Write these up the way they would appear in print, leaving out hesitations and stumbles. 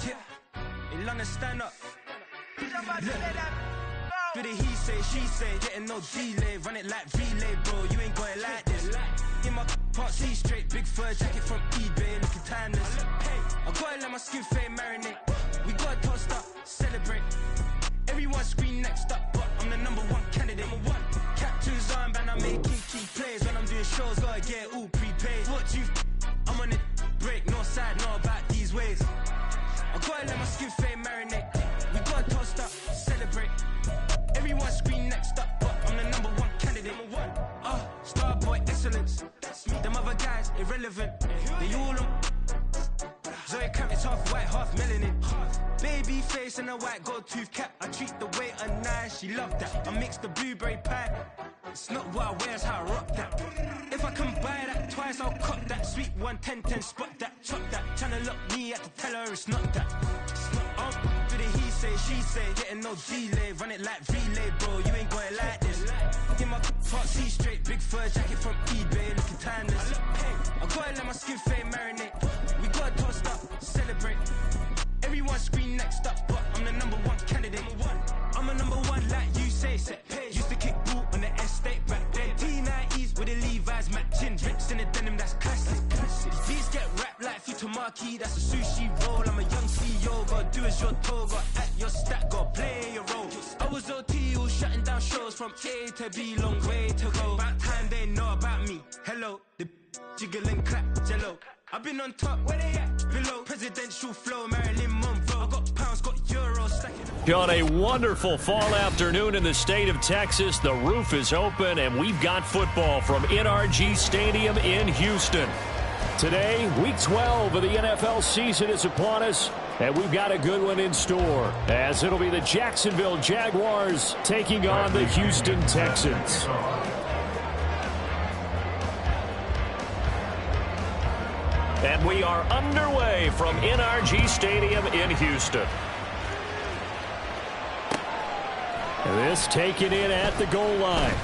Yeah. In London, stand up. Do the he say, she say, getting no delay, run it like relay, bro, you ain't got it like this. In my part C straight, big fur jacket from eBay, looking timeless. I gotta let my skin fade marinate, we gotta toast up, celebrate. Everyone scream next up, but I'm the #1 candidate. Captain's armband, I'm making key plays. When I'm doing shows, gotta get it all prepaid. What you I'm on it, break, no side, know about these ways. I gotta let my skin fade marinate, we gotta toast up, celebrate. Everyone scream next up, but I'm the #1 candidate. Starboy excellence. Them other guys irrelevant. They all on. Zoe Camp is half white, half melanin. Baby face and a white gold tooth cap. I treat the waiter nice, she love that. I mix the blueberry pie. It's not what I wear, it's how I rock that. If I can buy that twice, I'll cop that. Sweet 110, spot that, chop that. Tryna lock me at the teller, it's not that. Do the he say, she say, getting no delay, run it like relay, bro, you ain't got it like this. In my part C straight, big fur jacket from eBay, looking timeless. I gotta let my skin fade marinate, we gotta toast up, celebrate. Everyone scream next up, but I'm the #1 candidate. I'm a #1 like you say, set pay. Used to kick ball on the estate back then. T90s with the Levi's matching, drips in the denim, that's classic. These beats get wrapped like Futamaki, that's a sushi roll. I'm a young CEO, gotta do as you're told, gotta act your stat, gotta play your role. I was OT, all shutting down shows from A to B, long way to go. About time they know about me. Hello, the jiggle and clap, jello. I've been on top, where they at? Below, presidential flow, Marilyn Monroe. I got pounds, got euros, stacking. On a wonderful fall afternoon in the state of Texas, the roof is open, and we've got football from NRG Stadium in Houston. Today, week 12 of the NFL season is upon us, and we've got a good one in store, as it'll be the Jacksonville Jaguars taking on the Houston Texans. And we are underway from NRG Stadium in Houston. This taken in at the goal line.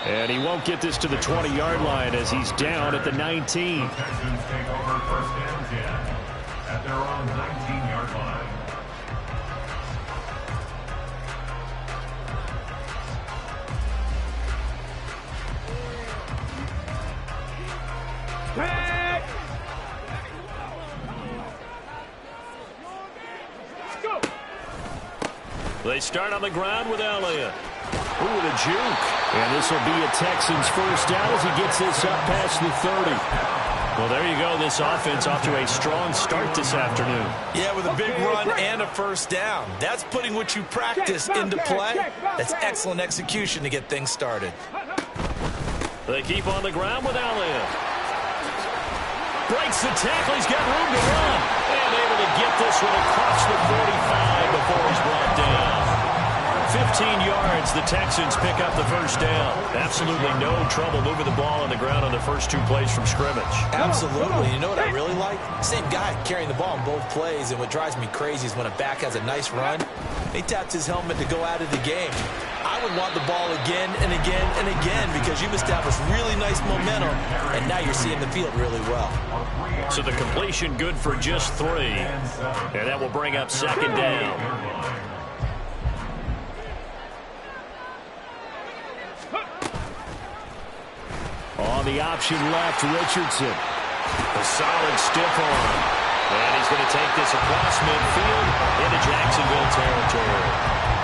And he won't get this to the 20-yard line as he's down at the 19. The Texans take over first and 10 at their own 19-yard line. They start on the ground with Elliott. Ooh, the juke. And this will be a Texans first down as he gets this up past the 30. Well, there you go. This offense off to a strong start this afternoon. Yeah, with a big run and a first down. That's putting what you practice into play. That's excellent execution to get things started. They keep on the ground with Elliott. Breaks the tackle. He's got room to run. And able to get this one across the 45 before he's brought down. 15 yards, the Texans pick up the first down. Absolutely no trouble moving the ball on the ground on the first 2 plays from scrimmage. Absolutely. You know what I really like? Same guy carrying the ball in both plays, and what drives me crazy is when a back has a nice run, he taps his helmet to go out of the game. I would want the ball again and again and again because you've established really nice momentum, and now you're seeing the field really well. So the completion good for just 3, and that will bring up second down. On the option left, Richardson. A solid stiff arm. And he's going to take this across midfield into Jacksonville territory.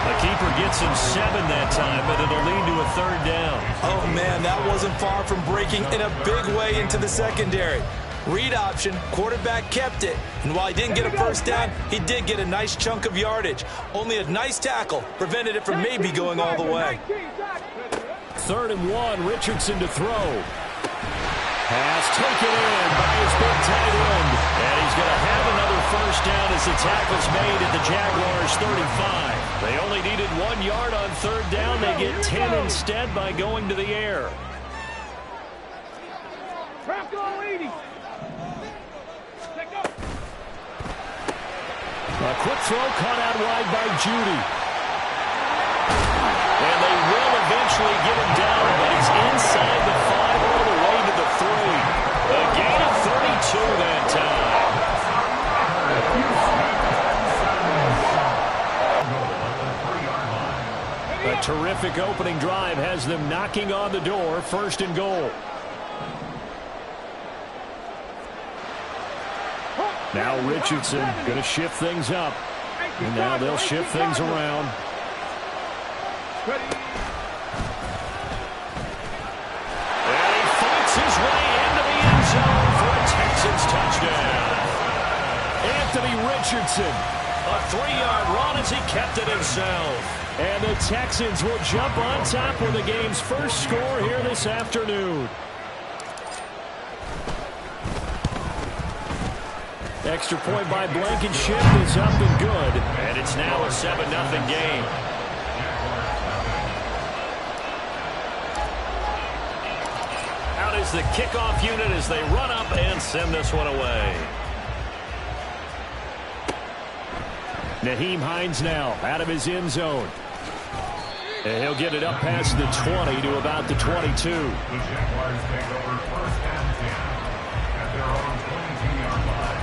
The keeper gets him 7 that time, but it'll lead to a third down. Oh, man, that wasn't far from breaking in a big way into the secondary. Read option, quarterback kept it. And while he didn't get a first down, he did get a nice chunk of yardage. Only a nice tackle prevented it from maybe going all the way. 3rd and 1, Richardson to throw. Pass taken in by his big tight end. And he's going to have another first down as the tackle's made at the Jaguars' 35. They only needed 1 yard on 3rd down. They get 10 instead by going to the air. A quick throw caught out wide by Judy. And they will eventually get him down, but he's inside the 5 all the way to the 3. A gain of 32 that time. terrific opening drive has them knocking on the door, 1st and goal. Now Richardson going to shift things up. And now they'll shift things around. And he fights his way into the end zone for a Texans touchdown. Anthony Richardson, a 3-yard run as he kept it himself. And the Texans will jump on top with the game's first score here this afternoon. Extra point by Blankenship is up and good. And it's now a 7-0 game. Out is the kickoff unit as they run up and send this one away. Nyheim Hines now out of his end zone. And he'll get it up past the 20 to about the 22. The Jaguars take over 1st and 10 at their own 22-yard line.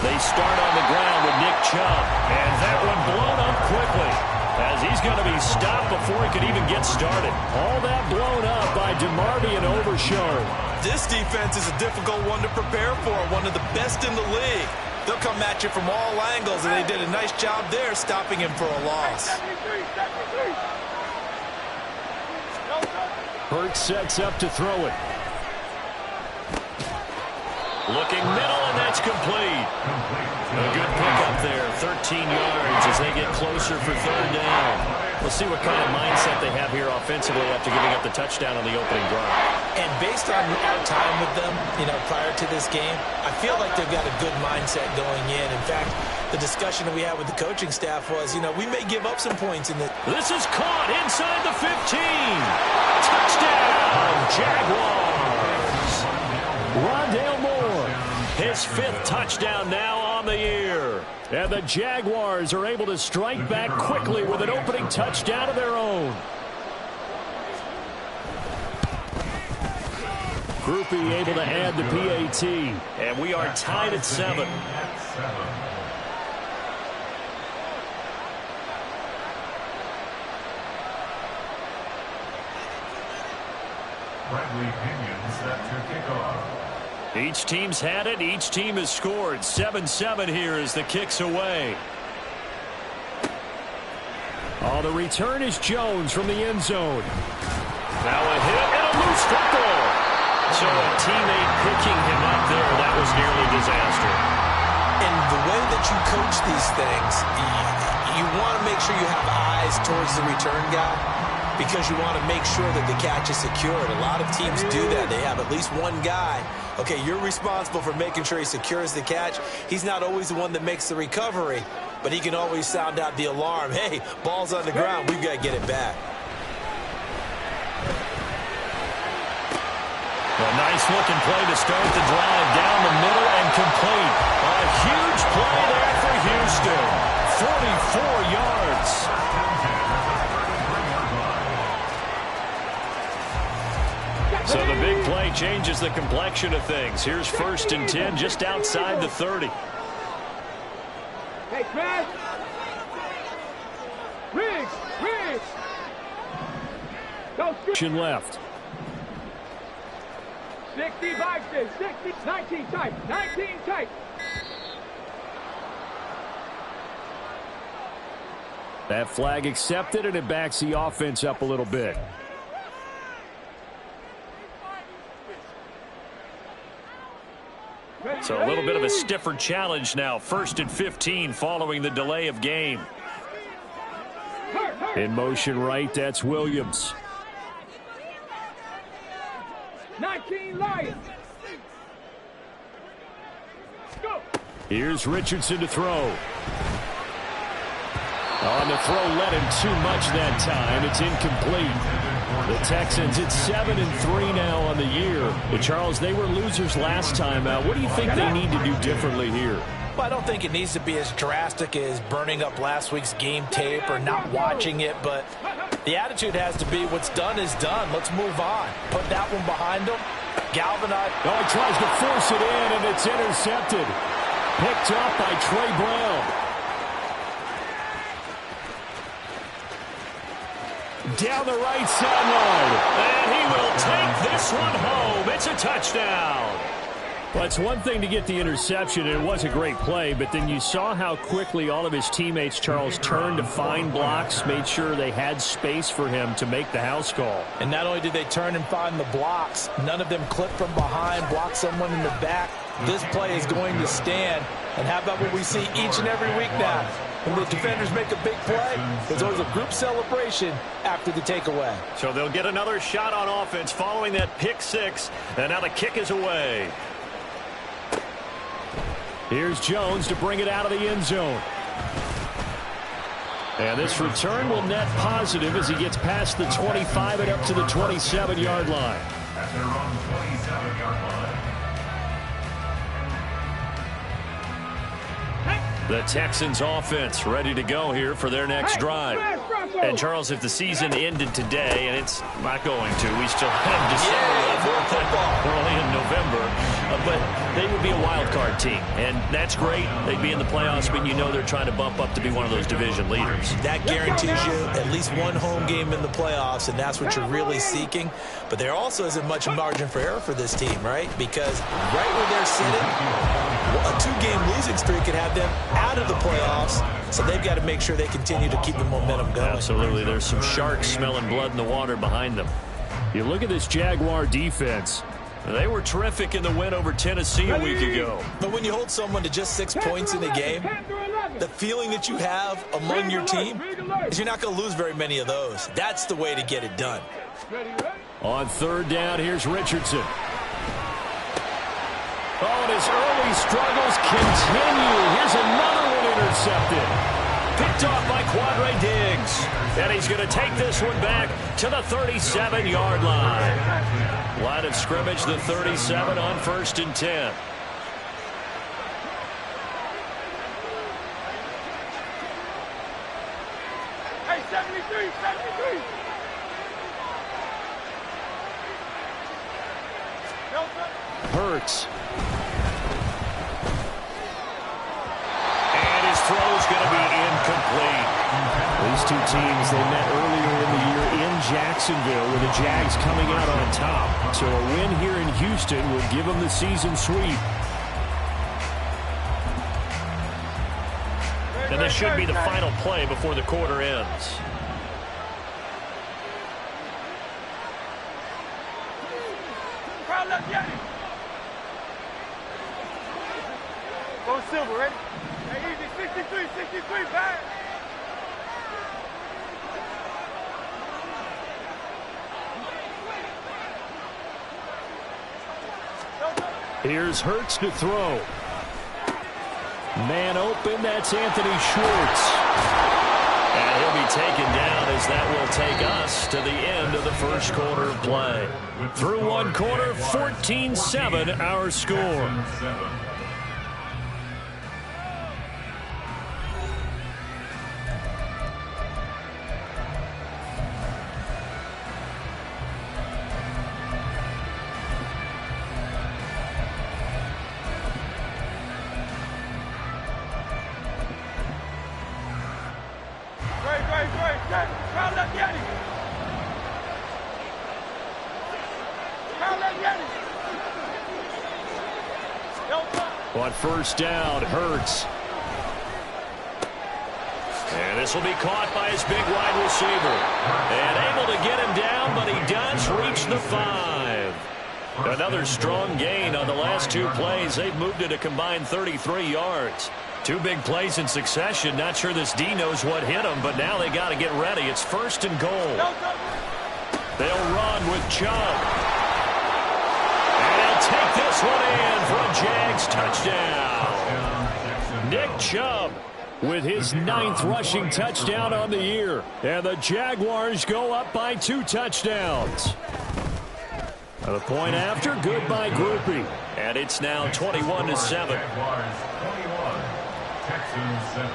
They start on the ground with Nick Chubb, and that one blown up quickly as he's going to be stopped before he could even get started. All that blown up by DeMarvion Overshown. This defense is a difficult one to prepare for, one of the best in the league. They'll come at you from all angles, and they did a nice job there stopping him for a loss. Hurts sets up to throw it. Looking middle, and that's complete. A good pickup there, 13 yards as they get closer for 3rd down. We'll see what kind of mindset they have here offensively after giving up the touchdown on the opening drive. And based on our time with them, prior to this game, I feel like they've got a good mindset going in. In fact, the discussion that we had with the coaching staff was, we may give up some points in the... This is caught inside the 15. Touchdown, Jaguars. Rondale Moore, his 5th touchdown now on the year. And the Jaguars are able to strike back quickly with an opening touchdown of their own. Groupie able to add the PAT. And we are tied at 7. Bradley Pinion set to kick off. Each team's had it. Each team has scored. 7-7 here as the kick's away. Oh, the return is Jones from the end zone. Now a hit and a loose football. So a teammate picking him up there. That was nearly disaster. And the way that you coach these things, you want to make sure you have eyes towards the return guy, because you want to make sure that the catch is secured. A lot of teams do that. They have at least one guy. Okay, you're responsible for making sure he secures the catch. He's not always the one that makes the recovery, but he can always sound out the alarm. Hey, ball's on the ground. We've got to get it back. A nice-looking play to start the drive down the middle and complete. A huge play there for Houston. 44 yards. So the big play changes the complexion of things. Here's 1st and 10 just outside the 30. Hey, Brad. Riggs. Go Go left. 60 boxes, 60, 19 tight, 19 tight. That flag accepted, and it backs the offense up a little bit. So a little bit of a stiffer challenge now. 1st and 15 following the delay of game. In motion right, that's Williams. 19 Lions. Go. Here's Richardson to throw. On the throw, led him too much that time. It's incomplete. The Texans, it's 7-3 now on the year. But Charles, they were losers last time out. What do you think they need to do differently here? Well, I don't think it needs to be as drastic as burning up last week's game tape or not watching it, but the attitude has to be what's done is done. Let's move on. Put that one behind them. Galvanize. Oh, he tries to force it in, and it's intercepted. Picked up by Trey Brown. Down the right sideline. And he will take this one home. It's a touchdown. Well, it's one thing to get the interception, and it was a great play, but then you saw how quickly all of his teammates, Charles, turned to find blocks, made sure they had space for him to make the house call. And not only did they turn and find the blocks, none of them clipped from behind, blocked someone in the back. This play is going to stand. And how about what we see each and every week now? When the defenders make a big play, there's always a group celebration after the takeaway. So they'll get another shot on offense following that pick six, and now the kick is away. Here's Jones to bring it out of the end zone. And this return will net positive as he gets past the 25 and up to the 27-yard line. At their own 27-yard line. The Texans offense ready to go here for their next drive. And Charles, if the season ended today, and it's not going to, we still have December left. We're only in November. But they would be a wild card team, and that's great. They'd be in the playoffs, but you know they're trying to bump up to be one of those division leaders. That guarantees you at least one home game in the playoffs, and that's what you're really seeking. But there also isn't much margin for error for this team, right? Because right where they're sitting, a two-game losing streak could have them out of the playoffs, so they've got to make sure they continue to keep the momentum going. Absolutely. There's some sharks smelling blood in the water behind them. You look at this Jaguar defense. They were terrific in the win over Tennessee a week ago. But when you hold someone to just 6 points in a game, the feeling that you have among your team is you're not going to lose very many of those. That's the way to get it done. On third down, here's Richardson. Oh, and his early struggles continue. Here's another one intercepted. Picked off by Quadre Diggs. And he's going to take this one back to the 37-yard line. Line of scrimmage, the 37 on 1st and 10. Hey, 73, 73. Hurts. And his throw is going to be incomplete. These two teams, they met earlier in the year in Jacksonville with the Jags coming out on top. So a win here in Houston would give them the season sweep. And this should be the final play before the quarter ends. Go Silver, ready? Hey, easy, 63, 63, back. Here's Hurts to throw. Man open, that's Anthony Schwartz. And he'll be taken down as that will take us to the end of the first quarter of play. Through one quarter, 14-7 our score. On first down, Hurts. And this will be caught by his big wide receiver. And able to get him down, but he does reach the 5. Another strong gain on the last two plays. They've moved it a combined 33 yards. Two big plays in succession. Not sure this D knows what hit him, but now they got to get ready. It's 1st and goal. They'll run with Chubb. Take this one in for a Jags touchdown. Nick Chubb with his 9th rushing touchdown on the year. And the Jaguars go up by 2 touchdowns. The point after, good by Groupie. And it's now 21-7. Jaguars 21, Texans 7.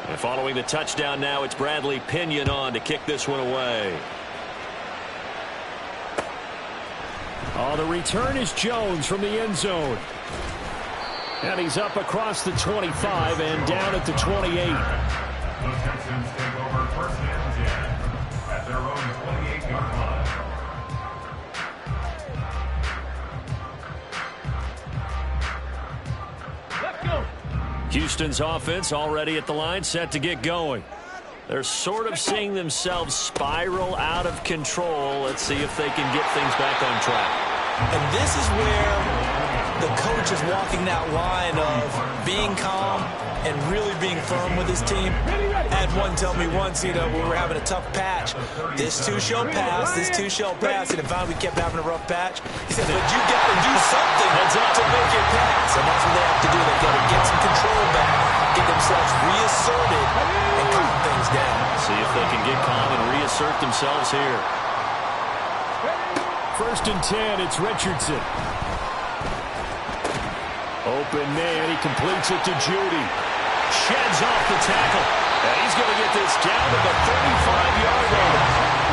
And following the touchdown now, it's Bradley Pinion on to kick this one away. Oh, the return is Jones from the end zone. And he's up across the 25 and down at the 28. The Texans take over first and 10 at their own 28-yard line. Let's go. Houston's offense already at the line, set to get going. They're sort of seeing themselves spiral out of control. Let's see if they can get things back on track. And this is where the coach is walking that line of being calm and really being firm with his team. I had one tell me once, you know, we were having a tough patch. This too shall pass, this too shall pass. And finally we kept having a rough patch. He said, but you got to do something to make it pass. And that's what they have to do. They've got to get some control back, get themselves reasserted, and calm things down. See if they can get calm and reassert themselves here. 1st and 10, it's Richardson. Open man, he completes it to Judy. Sheds off the tackle. And he's going to get this down to the 35-yard line.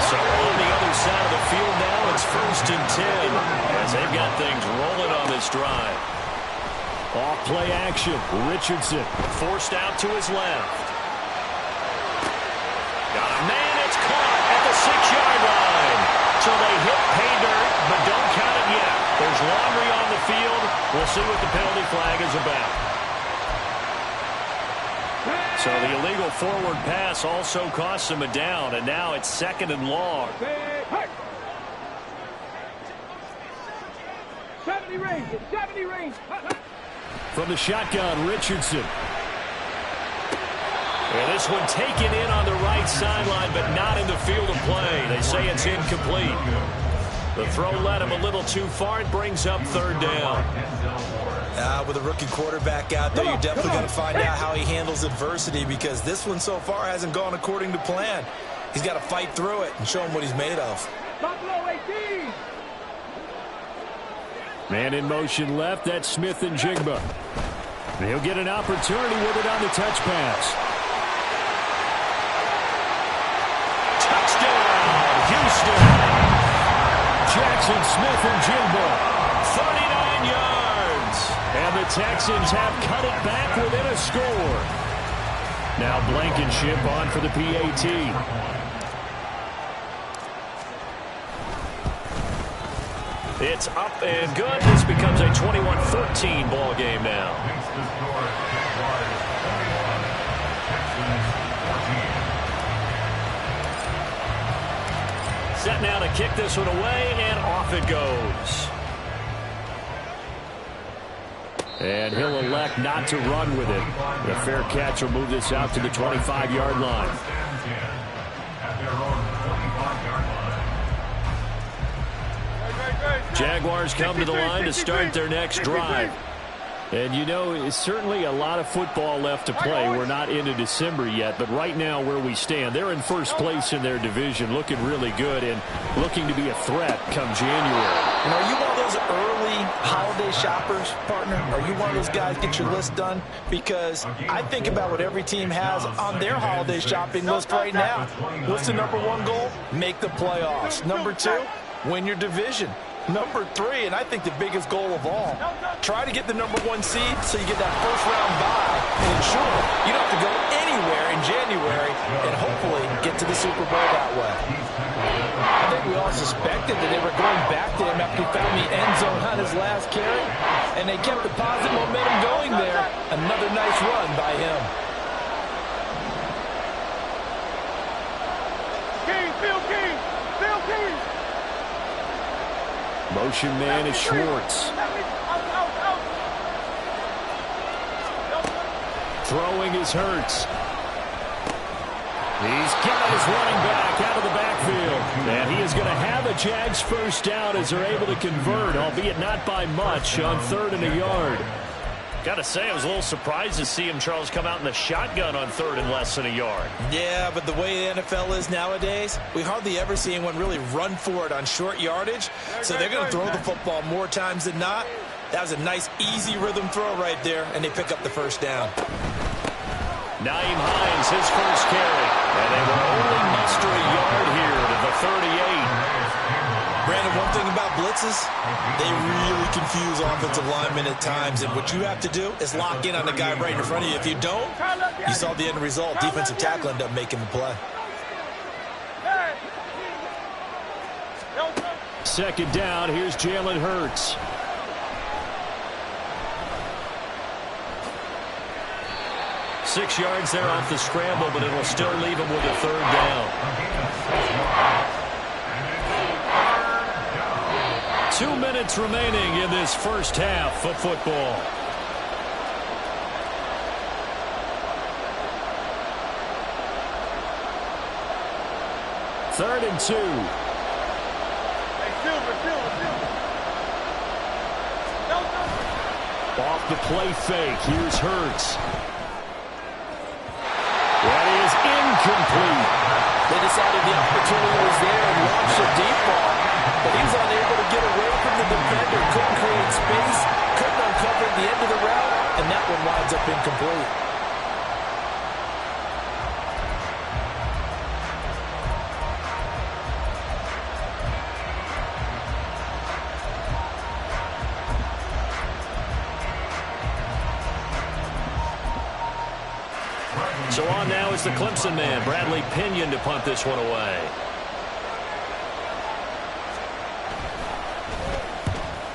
So on the other side of the field now, it's 1st and 10 as they've got things rolling on this drive. Off play action. Richardson forced out to his left. Got a man, it's caught at the 6-yard line. So they hit pay dirt, but don't count it yet. There's laundry on the field. We'll see what the penalty flag is about. So the illegal forward pass also costs him a down, and now it's 2nd and long. 70 range, 70 range. From the shotgun, Richardson. And this one taken in on the right sideline, but not in the field of play. They say it's incomplete. The throw led him a little too far. It brings up 3rd down. With a rookie quarterback out there, you're definitely going to find out how he handles adversity, because this one so far hasn't gone according to plan. He's got to fight through it and show him what he's made of. Man in motion left. That's Smith and Jigba. He'll get an opportunity with it on the touch pass. Touchdown, Houston. Jackson, Smith, and Jigba. 39 yards. And the Texans have cut it back within a score. Now Blankenship on for the PAT. It's up and good. This becomes a 21-14 ball game now. Set now to kick this one away, and off it goes. And he'll elect not to run with it. The fair catch will move this out to the 25-yard line. Jaguars come to the line to start their next drive. And, you know, it's certainly a lot of football left to play. We're not into December yet, but right now where we stand, they're in first place in their division, looking really good and looking to be a threat come January. And are you one of those early holiday shoppers, partner? Are you one of those guys get your list done? Because I think about what every team has on their holiday shopping list right now. What's the #1 goal? Make the playoffs. #2, win your division. #3, and I think the biggest goal of all, try to get the #1 seed so you get that first-round bye and ensure you don't have to go anywhere in January and hopefully get to the Super Bowl that way. I think we all suspected that they were going back to him after he found the end zone on his last carry, and they kept the positive momentum going there. Another nice run by him. King. Motion man is Schwartz. Throwing is Hurts. He's got his running back out of the backfield. And he is going to have a Jags first down as they're able to convert, albeit not by much, on 3rd and a yard. Got to say, I was a little surprised to see him, Charles, come out in the shotgun on 3rd and less than a yard. Yeah, but the way the NFL is nowadays, we hardly ever see anyone really run for it on short yardage. So they're going to throw the football more times than not. That was a nice, easy rhythm throw right there, and they pick up the first down. Nyheim Hines, his first carry. And they will only muster a yard here to the 38. Brandon, one thing about blitzes, they really confuse offensive linemen at times. And what you have to do is lock in on the guy right in front of you. If you don't, you saw the end result. Defensive tackle ended up making the play. Second down, here's Jalen Hurts. Six yards there off the scramble, but it'll still leave him with a 3rd down. 2 minutes remaining in this first half of football. Third and 2. Hey, Silver. Off the play fake, here's Hurts. That is incomplete. They decided the opportunity was there and launched a deep ball. But he's unable to get away from the defender. Couldn't create space. Couldn't uncover the end of the route. And that one winds up incomplete. So on now is the Clemson man, Bradley Pinion, to punt this one away.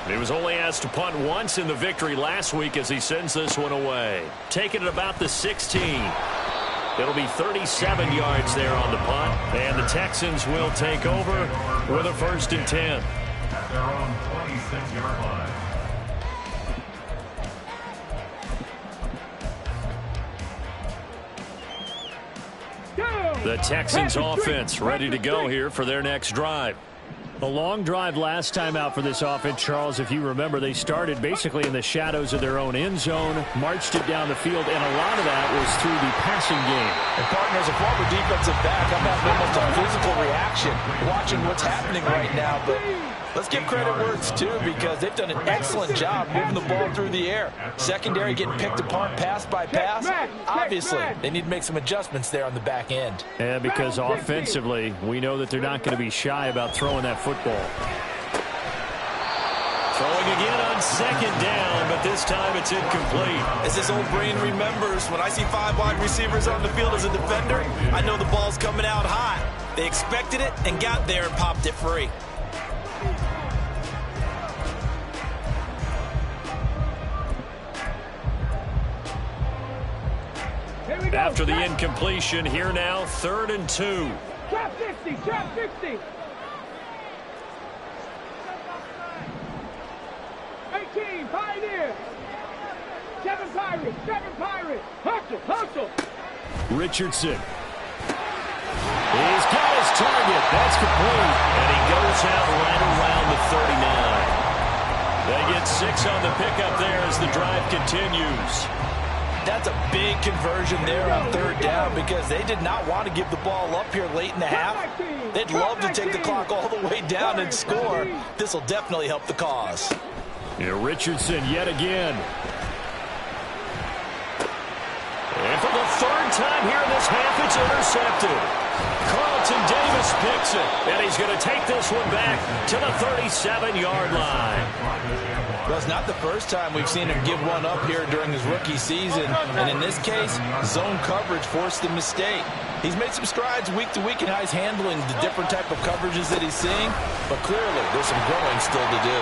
He was only asked to punt once in the victory last week as he sends this one away. Taking it about the 16. It'll be 37 yards there on the punt. And the Texans will take over with a 1st and 10. At their own 26-yard line. The Texans offense ready to go here for their next drive. A long drive last time out for this offense, Charles. If you remember, they started basically in the shadows of their own end zone, marched it down the field, and a lot of that was through the passing game. And partners, a former defensive back, I'm having almost a physical reaction watching what's happening right now. But let's give credit where it's due, because they've done an excellent job moving the ball through the air. Secondary getting picked apart pass by pass. Obviously, they need to make some adjustments there on the back end. And because offensively, we know that they're not going to be shy about throwing that football. Throwing again on 2nd down, but this time it's incomplete. As his old brain remembers, when I see 5 wide receivers on the field as a defender, I know the ball's coming out hot. They expected it and got there and popped it free. After the incompletion, here now, 3rd and 2. Trap 60, trap 60. 18, Pioneer. 7 Pirates. Hustle. Richardson. He's got his target. That's complete. And he goes out right around the 39. They get 6 on the pickup there as the drive continues. That's a big conversion there on 3rd down, because they did not want to give the ball up here late in the half. They'd love to take the clock all the way down and score. This will definitely help the cause. Here, Richardson yet again. And for the 3rd time here in this half, it's intercepted. Carlton Davis picks it, and he's going to take this one back to the 37-yard line. Well, it's not the first time we've seen him give one up here during his rookie season. And in this case, zone coverage forced the mistake. He's made some strides week to week in how he's handling the different type of coverages that he's seeing. But clearly, there's some growing still to do.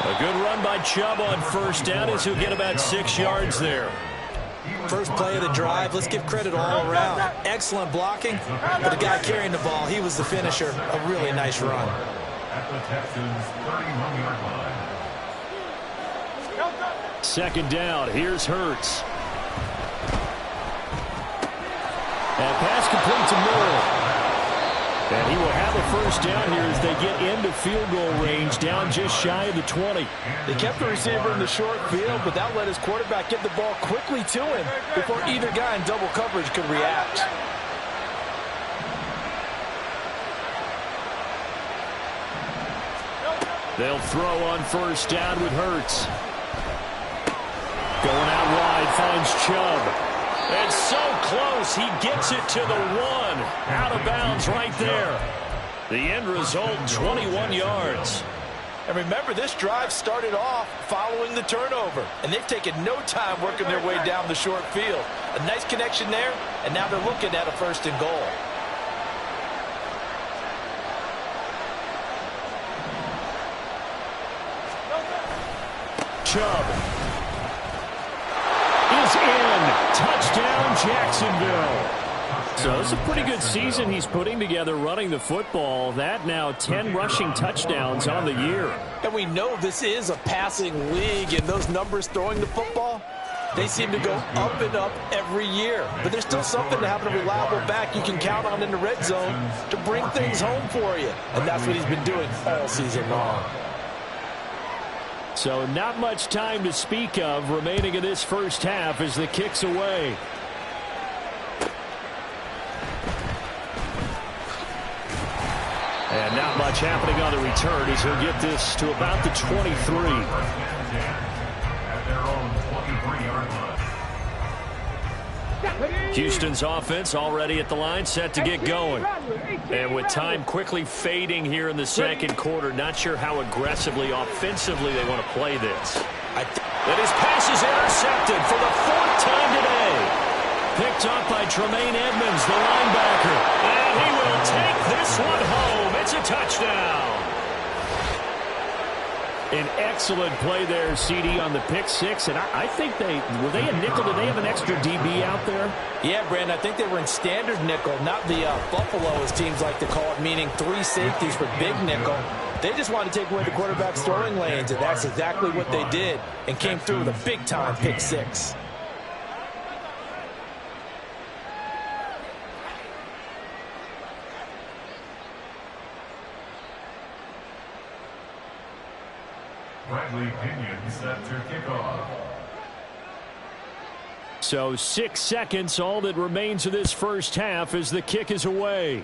A good run by Chubb on 1st down as he'll get about 6 yards there. First play of the drive, let's give credit all around. Excellent blocking, but the guy carrying the ball, he was the finisher. A really nice run. At the Texans' 31-yard line. 2nd down, here's Hurts. And pass complete to Miller. And he will have a first down here as they get into field goal range, down just shy of the 20. They kept the receiver in the short field, but that let his quarterback get the ball quickly to him before either guy in double coverage could react. They'll throw on first down with Hurts. Going out wide, finds Chubb. It's so close, he gets it to the 1. Out of bounds right there. The end result, 21 yards. And remember, this drive started off following the turnover, and they've taken no time working their way down the short field. A nice connection there, and now they're looking at a 1st and goal. Chubb is in. Touchdown, Jacksonville. So it's a pretty good season he's putting together running the football. That now 10 rushing touchdowns on the year. And we know this is a passing league, and those numbers throwing the football, they seem to go up and up every year. But there's still something to having a reliable back you can count on in the red zone to bring things home for you. And that's what he's been doing all season long. So not much time to speak of remaining in this first half as the kick's away. And not much happening on the return as he'll get this to about the 23. Houston's offense already at the line, set to get going. And with time quickly fading here in the second quarter, not sure how aggressively, offensively they want to play this. And his pass is intercepted for the 4th time today. Picked up by Tremaine Edmonds, the linebacker. And he will take this one home. It's a touchdown. An excellent play there, CD, on the pick six. And I think were they a nickel? Did they have an extra DB out there? Yeah, Brandon, I think they were in standard nickel, not the Buffalo, as teams like to call it, meaning 3 safeties for big nickel. They just wanted to take away the quarterback's throwing lanes, and that's exactly what they did, and came through with a big-time pick six. Bradley Pinion set to kick off. So 6 seconds, all that remains of this first half as the kick is away.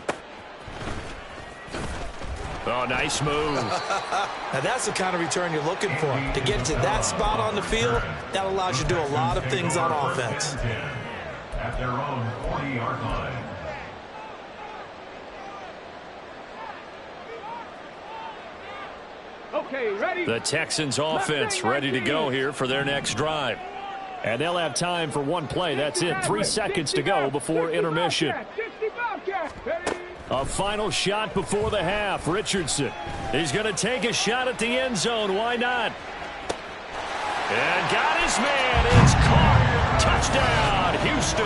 Oh, nice move. Now that's the kind of return you're looking for. To get to that spot on the field, that allows you to do a lot of things on offense. At their own 40-yard line. Okay, ready? The Texans offense ready to go here for their next drive. And they'll have time for one play. That's it. 3 seconds to go before intermission. A final shot before the half. Richardson. He's going to take a shot at the end zone. Why not? And got his man. It's caught. Touchdown, Houston.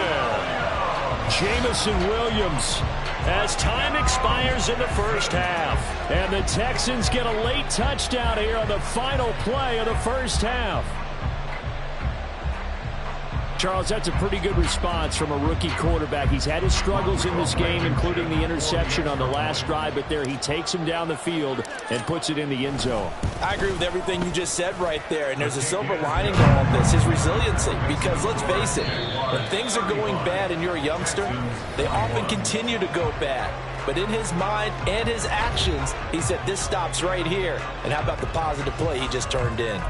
Jamison Williams. As time expires in the first half. And the Texans get a late touchdown here on the final play of the first half. Charles, that's a pretty good response from a rookie quarterback. He's had his struggles in this game, including the interception on the last drive, but there he takes him down the field and puts it in the end zone. I agree with everything you just said right there, and there's a silver lining to all this, his resiliency, because let's face it, when things are going bad and you're a youngster, they often continue to go bad. But in his mind and his actions, he said, this stops right here. And how about the positive play he just turned in?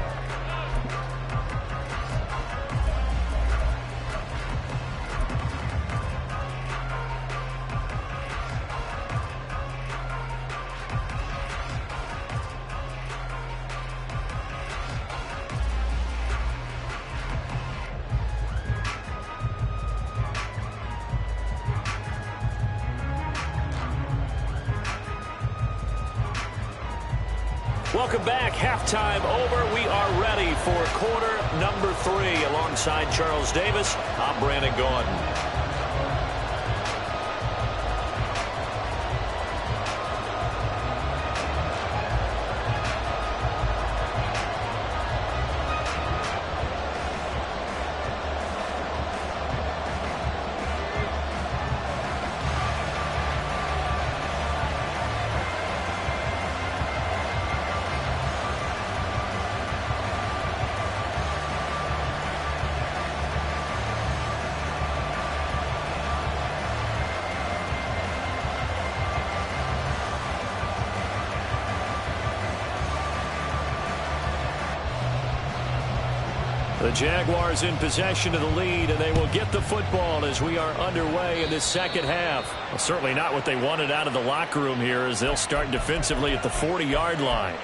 Welcome back. Halftime over. We are ready for quarter number 3. Alongside Charles Davis, I'm Brandon Gordon. The Jaguars in possession of the lead, and they will get the football as we are underway in this second half. Well, certainly not what they wanted out of the locker room here, as they'll start defensively at the 40-yard line.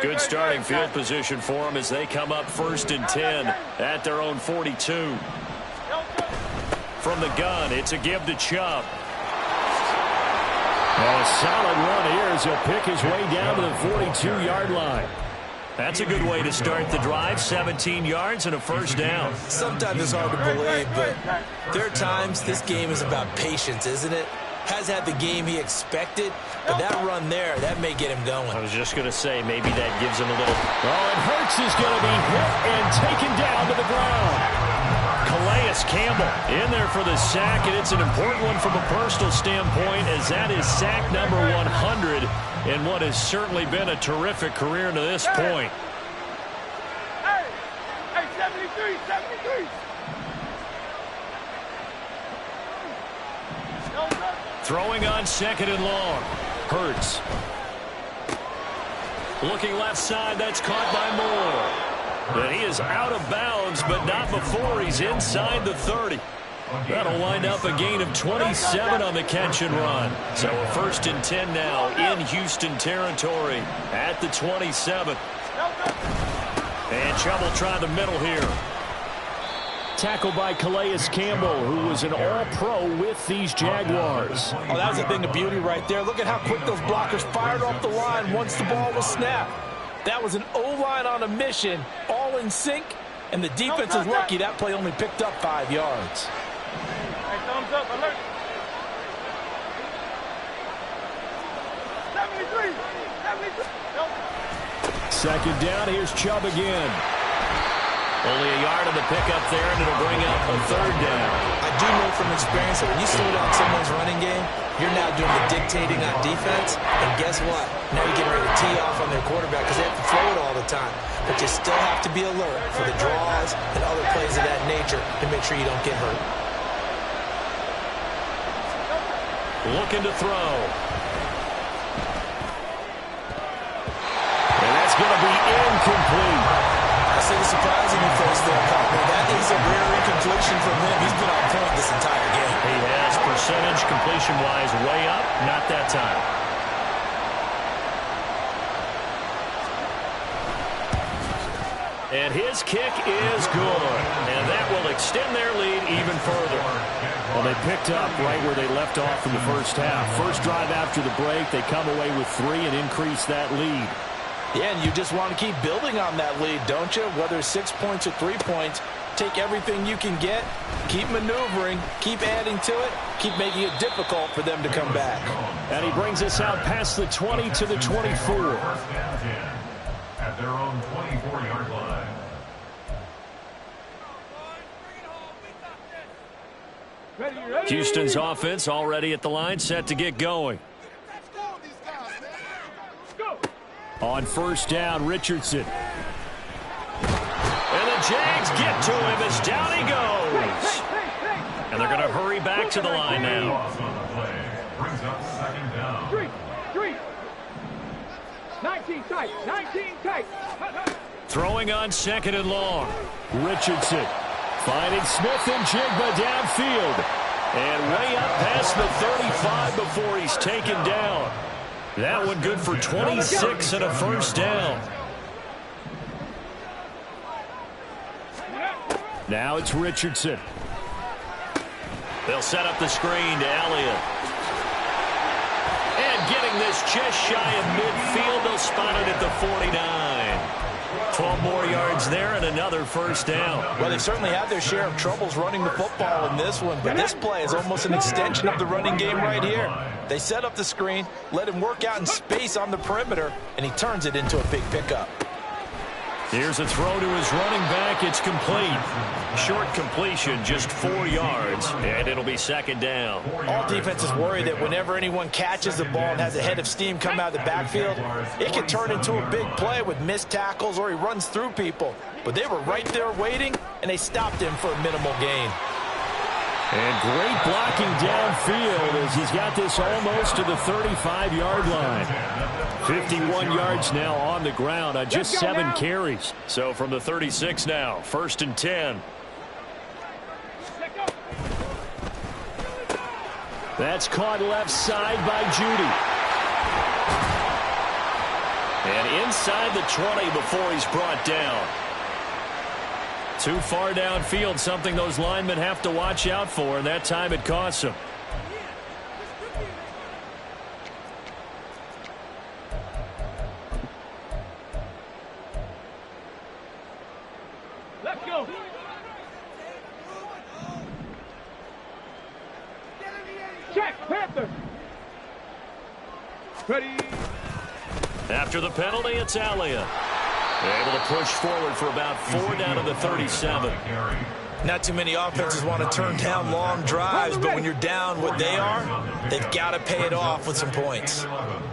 Good starting field position for them as they come up 1st and 10 at their own 42. From the gun, it's a give to Chubb. And a solid run here as he'll pick his way down to the 42-yard line. That's a good way to start the drive, 17 yards and a first down. Sometimes it's hard to believe, but there are times this game is about patience, isn't it? Has had the game he expected, but that run there, that may get him going. I was just going to say, maybe that gives him a little... Oh, and Hurts is going to be hit and taken down to the ground. Calais Campbell in there for the sack, and it's an important one from a personal standpoint, as that is sack number 100 in what has certainly been a terrific career to this point. Hey, 73, 73. Throwing on 2nd and long. Hurts. Looking left side, that's caught by Moore. And he is out of bounds, but not before he's inside the 30. That'll wind up a gain of 27 on the catch and run. So a 1st and 10 now in Houston territory at the 27. And Chubb will try the middle here. Tackled by Calais Campbell, who was an all-pro with these Jaguars. Oh, that was a thing of beauty right there. Look at how quick those blockers fired off the line once the ball was snapped. That was an O-line on a mission, all in sync, and the defense is lucky that play only picked up 5 yards. Hey, thumbs up, alert. 73, 73. 2nd down, here's Chubb again. Only a yard on the pickup there, and it'll bring up a 3rd down. I do know from experience that when you slow down someone's running game, you're now doing the dictating on defense, and guess what? Now you're getting ready to tee off on their quarterback because they have to throw it all the time. But you still have to be alert for the draws and other plays of that nature to make sure you don't get hurt. Looking to throw. And that's going to be incomplete. I see the surprise in your face there, partner. That is a rare incompletion from him. He's been on point this entire game. He has percentage completion-wise way up. Not that time. And his kick is good. And that will extend their lead even further. Well, they picked up right where they left off in the first half. First drive after the break, they come away with 3 and increase that lead. Yeah, and you just want to keep building on that lead, don't you? Whether it's 6 points or 3 points, take everything you can get, keep maneuvering, keep adding to it, keep making it difficult for them to come back. And he brings us out past the 20 to the 24. 1st and 10 at their own 24-yard line. Houston's offense already at the line, set to get going. On 1st down, Richardson. And the Jags get to him as down he goes. And they're going to hurry back to the line now. Brings up 2nd down. 3. 19 tight, 19 tight. Throwing on 2nd and long. Richardson finding Smith and Jigba downfield. And way up past the 35 before he's taken down. That one good for 26 and a 1st down. Now it's Richardson. They'll set up the screen to Elliott. And getting this just shy of midfield, they'll spot it at the 49. 12 more yards there and another 1st down. Well, they certainly had their share of troubles running the football in this one, but this play is almost an extension of the running game right here. They set up the screen, let him work out in space on the perimeter, and he turns it into a big pickup. Here's a throw to his running back. It's complete. Short completion, just 4 yards, and it'll be 2nd down. All defenses worry that whenever anyone catches the ball and has a head of steam come out of the backfield, it can turn into a big play with missed tackles or he runs through people. But they were right there waiting, and they stopped him for a minimal gain. And great blocking downfield as he's got this almost to the 35-yard line. 51 yards now on the ground on just 7 carries. So from the 36 now, 1st and 10. That's caught left side by Judy. And inside the 20 before he's brought down. Too far downfield, something those linemen have to watch out for, and that time it costs them. Let's go. Check, Panther. Ready. After the penalty, it's Alia. Able to push forward for about 4 down to the 37. Not too many offenses want to turn down long drives, but when you're down what they are, they've got to pay it off with some points. On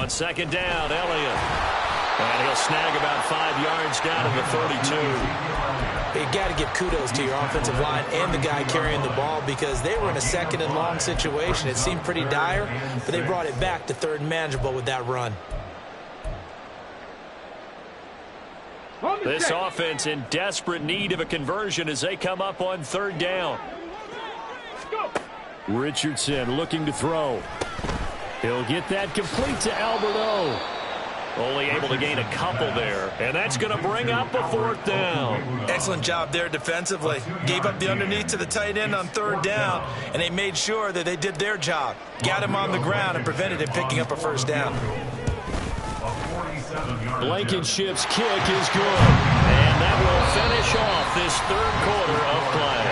2nd down, Elliott. And he'll snag about 5 yards down to the 32. You got to give kudos to your offensive line and the guy carrying the ball because they were in a 2nd and long situation. It seemed pretty dire, but they brought it back to 3rd and manageable with that run. This offense in desperate need of a conversion as they come up on 3rd down. Richardson looking to throw. He'll get that complete to Alberto. Only able to gain a couple there, and that's going to bring up a 4th down. Excellent job there defensively. Gave up the underneath to the tight end on 3rd down, and they made sure that they did their job. Got him on the ground and prevented him picking up a 1st down. Blankenship's kick is good, and that will finish off this 3rd quarter of play.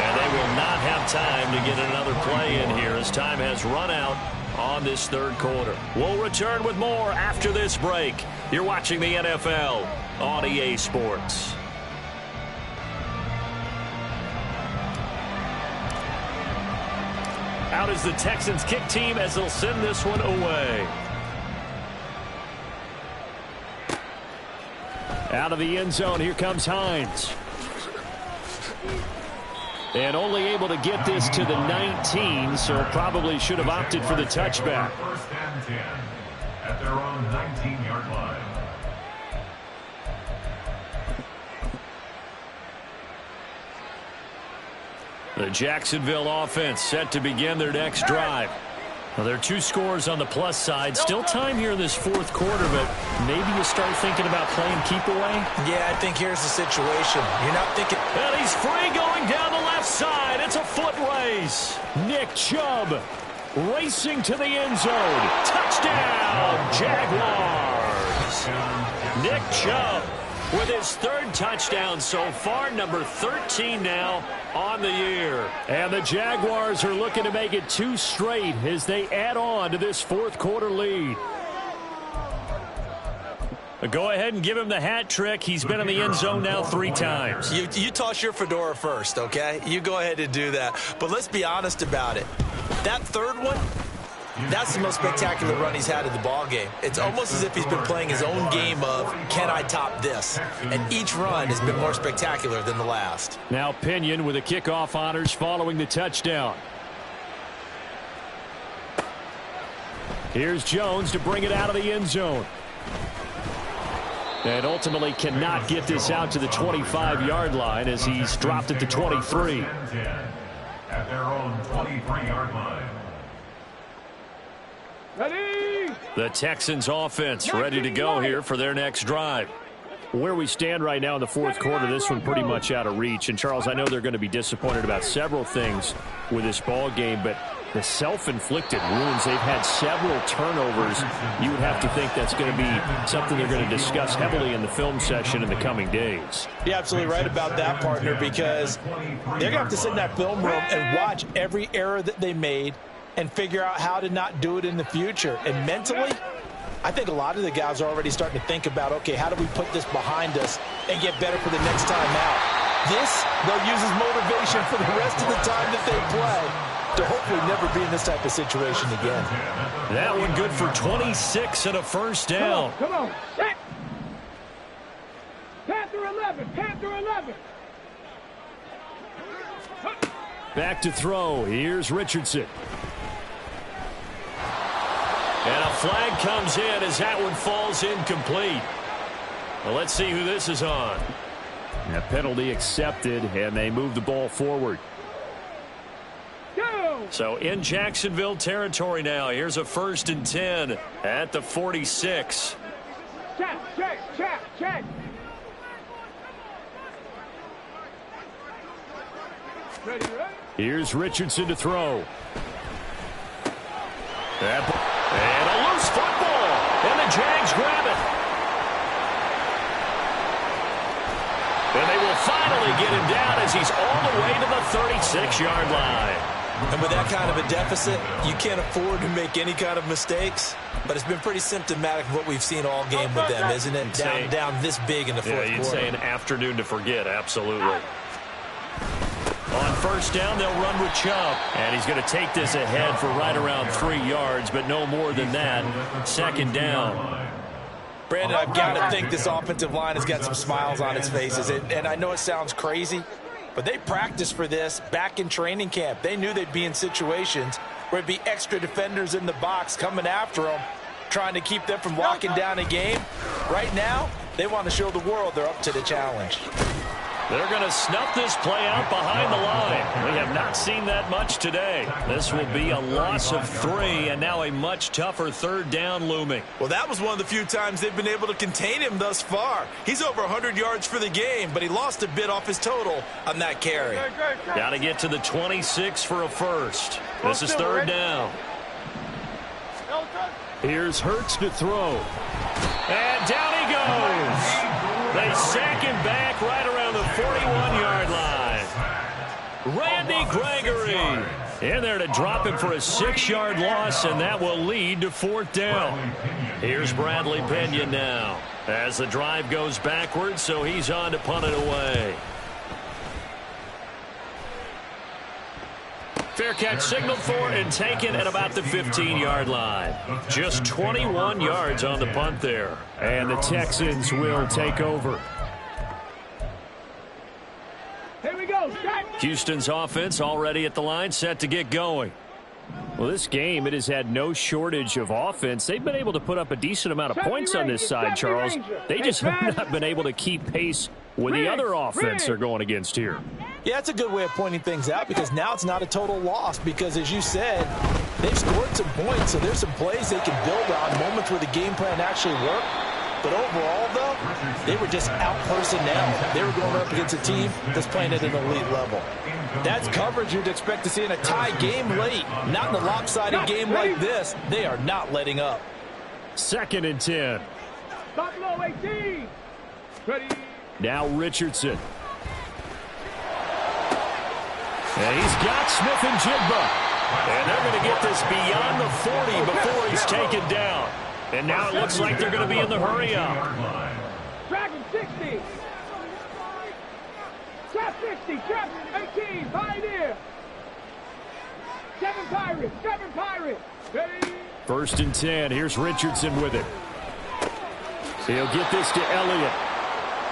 And they will not have time to get another play in here as time has run out on this 3rd quarter. We'll return with more after this break. You're watching the NFL on EA Sports. Out is the Texans kick team as they'll send this one away. Out of the end zone, here comes Hines. And only able to get this to the 19, so probably should have opted for the touchback. 1st and 10 at their own 19-yard line. The Jacksonville offense set to begin their next drive. Well, there are 2 scores on the plus side. Still time here in this 4th quarter, but maybe you start thinking about playing keep away? Yeah, I think here's the situation. You're not thinking... And he's free going down the left side. It's a foot race. Nick Chubb racing to the end zone. Touchdown, Jaguars. Nick Chubb with his 3rd touchdown so far, number 13 now on the year. And the Jaguars are looking to make it 2 straight as they add on to this 4th quarter lead. Go ahead and give him the hat trick. He's been in the end zone now 3 times. You toss your fedora first, okay? You go ahead and do that. But let's be honest about it. That 3rd one, that's the most spectacular run he's had in the ball game. It's almost as if he's been playing his own game of, can I top this? And each run has been more spectacular than the last. Now Pinion with the kickoff honors following the touchdown. Here's Jones to bring it out of the end zone. And ultimately cannot get this out to the 25-yard line as he's dropped it to 23. At their own 23-yard line. Ready. The Texans offense ready to go here for their next drive. Where we stand right now in the 4th quarter, this one pretty much out of reach. And, Charles, I know they're going to be disappointed about several things with this ball game, but the self-inflicted wounds, they've had several turnovers. You would have to think that's going to be something they're going to discuss heavily in the film session in the coming days. You're absolutely right about that, partner, because they're going to have to sit in that film room and watch every error that they made and figure out how to not do it in the future. And mentally, I think a lot of the guys are already starting to think about, okay, how do we put this behind us and get better for the next time out? This, they'll use as motivation for the rest of the time that they play to hopefully never be in this type of situation again. That one good for 26 and a 1st down. Come on. Set. Panther 11. Panther 11. Back to throw. Here's Richardson. And a flag comes in as that one falls incomplete. Well, let's see who this is on. A penalty accepted, and they move the ball forward. So in Jacksonville territory now. Here's a 1st and 10 at the 46. Check. Ready? Here's Richardson to throw. And a loose football. And the Jags grab it. And they will finally get him down as he's all the way to the 36-yard line. And with that kind of a deficit, you can't afford to make any kind of mistakes. But it's been pretty symptomatic of what we've seen all game with them, isn't it? Down this big in the fourth quarter. You'd say an afternoon to forget, absolutely. On 1st down, they'll run with Chubb. And he's going to take this ahead for right around 3 yards, but no more than that. 2nd down. Brandon, I've got to think this offensive line has got some smiles on its faces. And I know it sounds crazy, but they practiced for this back in training camp. They knew they'd be in situations where there'd be extra defenders in the box coming after them, trying to keep them from locking down a game. Right now, they want to show the world they're up to the challenge. They're going to snuff this play out behind the line. We have not seen that much today. This will be a loss of 3, and now a much tougher 3rd down looming. Well, that was one of the few times they've been able to contain him thus far. He's over 100 yards for the game, but he lost a bit off his total on that carry. Got to get to the 26 for a 1st. This is 3rd down. Here's Hurts to throw. And down he goes. They sack him back right around the 41-yard line. Randy Gregory in there to drop him for a 6-yard loss, and that will lead to 4th down. Here's Bradley Pinion now as the drive goes backwards, so he's on to punt it away. Fair catch signaled for and taken at about the 15-yard line. Just 21 yards on the punt there. And the Texans will take over. Here we go. Houston's offense already at the line, set to get going. Well, this game, it has had no shortage of offense. They've been able to put up a decent amount of points on this side, Charles. They just have not been able to keep pace with the other offense they're going against here. Yeah, that's a good way of pointing things out, because now it's not a total loss, because as you said, they've scored some points, so there's some plays they can build on, moments where the game plan actually worked. But overall, though, they were just out-personnel. They were going up against a team that's playing at an elite level. That's coverage you'd expect to see in a tie game late. Not in a lopsided game like this. They are not letting up. 2nd and 10. Buffalo 18. Ready. Now Richardson. And he's got Smith and Jigba. And they're going to get this beyond the 40 before he's taken down. And now it looks like they're going to be in the hurry-up. Dragon 60. Trap 60. Trap 18. Pioneer. 7 Pirates. Ready. 1st and 10. Here's Richardson with it. He'll get this to Elliott.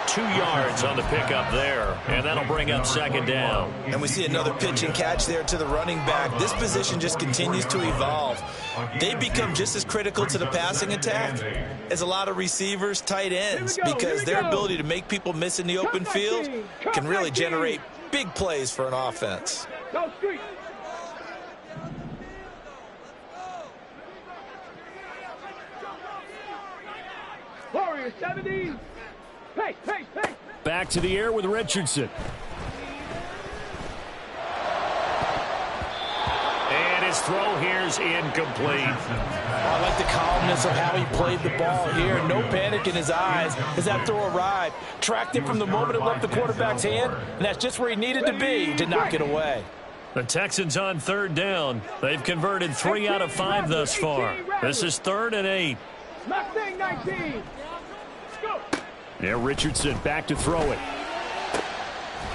2 yards on the pickup there, and that'll bring up 2nd down. And we see another pitch and catch there to the running back. This position just continues to evolve. They become just as critical to the passing attack as a lot of receivers, tight ends, because their ability to make people miss in the open field can really generate big plays for an offense. Go street. Warriors 70. Pace. Back to the air with Richardson. And his throw here's incomplete. I like the calmness of how he played the ball here. No panic in his eyes as that throw arrived. Tracked it from the moment it left the quarterback's hand, and that's just where he needed to be to knock it away. The Texans on 3rd down. They've converted 3 out of 5 thus far. This is 3rd and 8. Mustang 19. Go. Now Richardson back to throw it.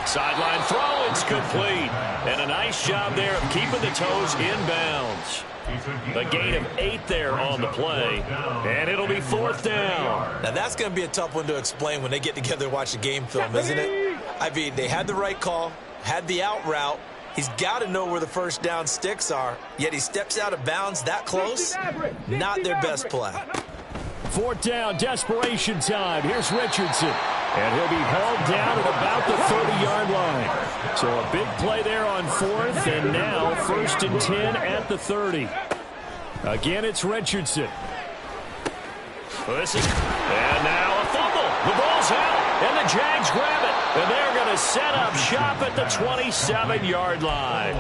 Sideline throw, it's complete. And a nice job there of keeping the toes inbounds. A gain of 8 there on the play. And it'll be 4th down. Now that's going to be a tough one to explain when they get together and watch the game film, isn't it? I mean, they had the right call, had the out route, He's got to know where the first down sticks are, yet he steps out of bounds that close. Not their best play. 4th down, desperation time. Here's Richardson. And he'll be hauled down at about the 30-yard line. So a big play there on 4th, and now 1st and 10 at the 30. Again, it's Richardson. And now a fumble. The ball's out, and the Jags grab it. And they're going to set up shop at the 27-yard line.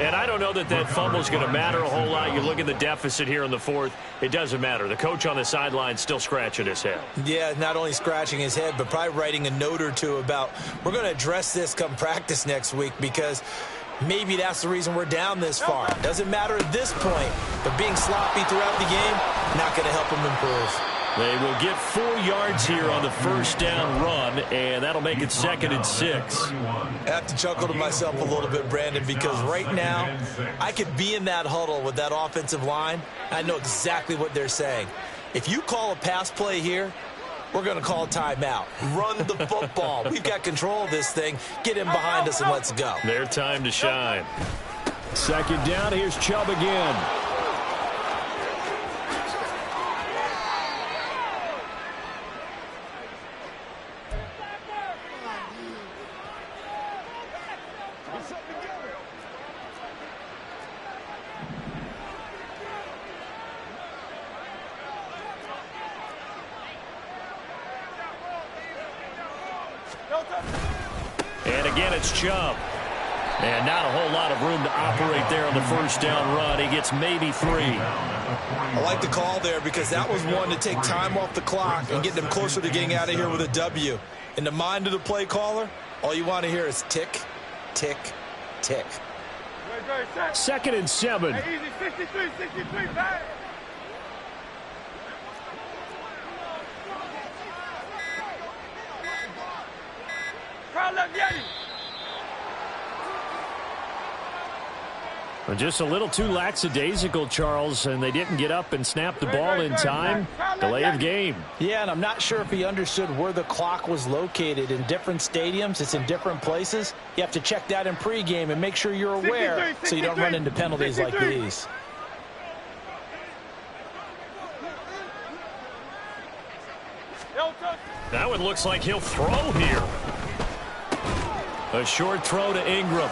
And I don't know that that fumble is going to matter a whole lot. You look at the deficit here in the 4th. It doesn't matter. The coach on the sideline still scratching his head. Yeah, not only scratching his head, but probably writing a note or two about we're going to address this come practice next week because maybe that's the reason we're down this far. Doesn't matter at this point, but being sloppy throughout the game, not going to help him improve. They will get 4 yards here on the first down run, and that'll make it 2nd and 6. I have to chuckle to myself a little bit, Brandon, because right now I could be in that huddle with that offensive line. I know exactly what they're saying. If you call a pass play here, we're going to call a timeout. Run the football. We've got control of this thing. Get him behind us and let's go. Their time to shine. 2nd down, here's Chubb again. And again, it's Chubb. And not a whole lot of room to operate there on the first down run. He gets maybe 3. I like the call there because that was one to take time off the clock and get them closer to getting out of here with a W. In the mind of the play caller, all you want to hear is tick, tick, tick. 2nd and 7. Hey, easy, 63, back. Crowd left, Yeti. Just a little too lackadaisical, Charles, and they didn't get up and snap the ball in time. Delay of game. Yeah, and I'm not sure if he understood where the clock was located. In different stadiums, it's in different places. You have to check that in pregame and make sure you're aware so you don't run into penalties like these. Now it looks like he'll throw here. A short throw to Ingram.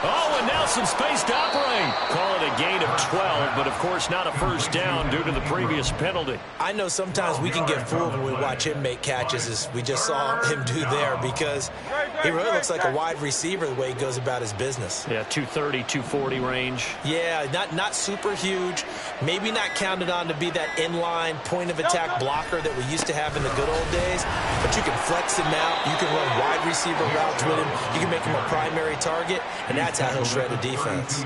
Oh, and now some space to operate. Call it a gain of 12, but of course not a first down due to the previous penalty. I know sometimes we can get fooled when we watch him make catches as we just saw him do there because he really looks like a wide receiver the way he goes about his business. Yeah, 230, 240 range. Yeah, not super huge. Maybe not counted on to be that inline point-of-attack blocker that we used to have in the good old days, but you can flex him out. You can run wide receiver routes with him. You can make him a primary target, and that's how he'll shred a defense.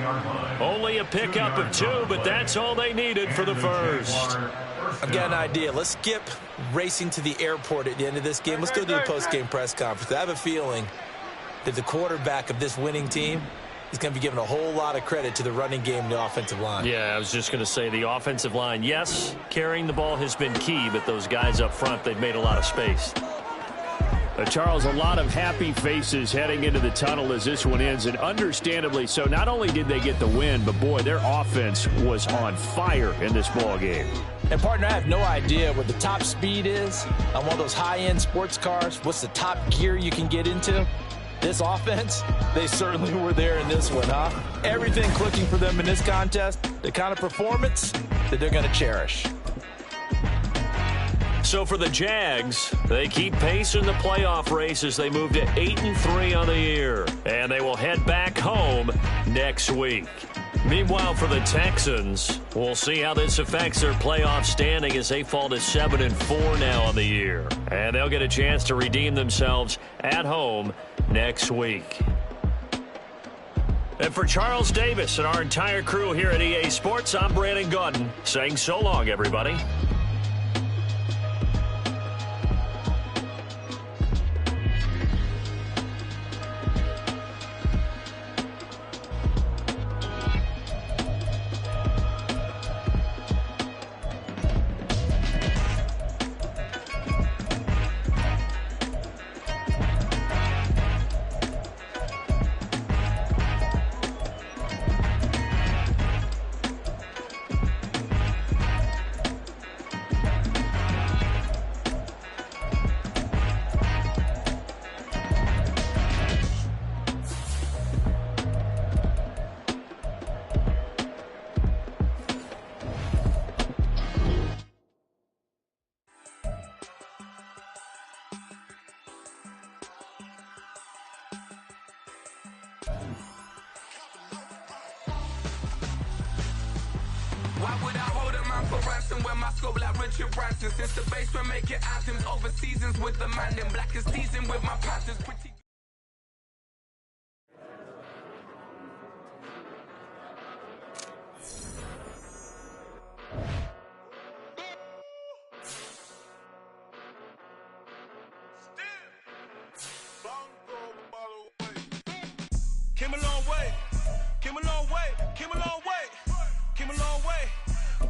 Only a pickup of 2, but that's all they needed for the first. I've got an idea. Let's skip racing to the airport at the end of this game. Let's go to the post-game press conference. I have a feeling that the quarterback of this winning team is going to be given a whole lot of credit to the running game and the offensive line. Yeah, I was just going to say the offensive line, yes, carrying the ball has been key, but those guys up front, they've made a lot of space. Charles, a lot of happy faces heading into the tunnel as this one ends, and understandably so. Not only did they get the win, but boy, their offense was on fire in this ball game. And partner, I have no idea what the top speed is on one of those high-end sports cars. What's the top gear you can get into? This offense, they certainly were there in this one, huh? Everything clicking for them in this contest, the kind of performance that they're going to cherish. So for the Jags, they keep pace in the playoff race as they move to 8-3 on the year. And they will head back home next week. Meanwhile, for the Texans, we'll see how this affects their playoff standing as they fall to 7-4 now on the year. And they'll get a chance to redeem themselves at home next week. And for Charles Davis and our entire crew here at EA Sports, I'm Brandon Gaudin saying so long, everybody. Why would I hold a man for ransom when my scope like Richard Branson? Since the basement making anthems over seasons with the man, them black is teasing with my passions. Pretty. Came a long way, came a long way, came a long way, came a long way,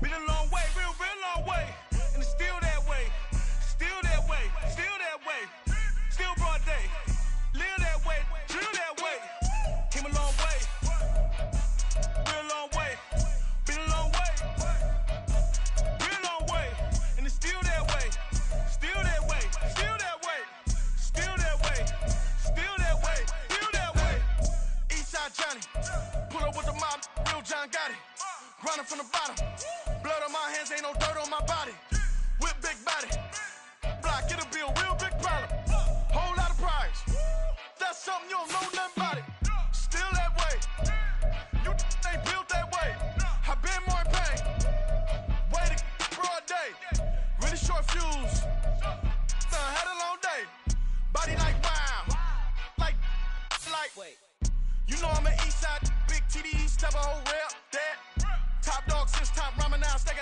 been a long way, real long way, and it's still that way, still that way, still that way, still broad day, live that way, chill that way, came a long way, real long way, been a long way, real long way, and it's still that way, still that way, still that way, still that way, still that way, still that way. Johnny, pull up with the mob, real John got it. Grinding from the bottom, blood on my hands, ain't no dirt on my body. With big body, block, it'll be a real big problem. Whole lot of prize, that's something you don't know nothing about it. Still that way, you ain't built that way. I been more in pain, way to broad day. Really short fuse, had a long day. Body like wow, like. Wait. You know I'm an east side, big TDE, step a whole rep, that. Top dog since top ramen now, stack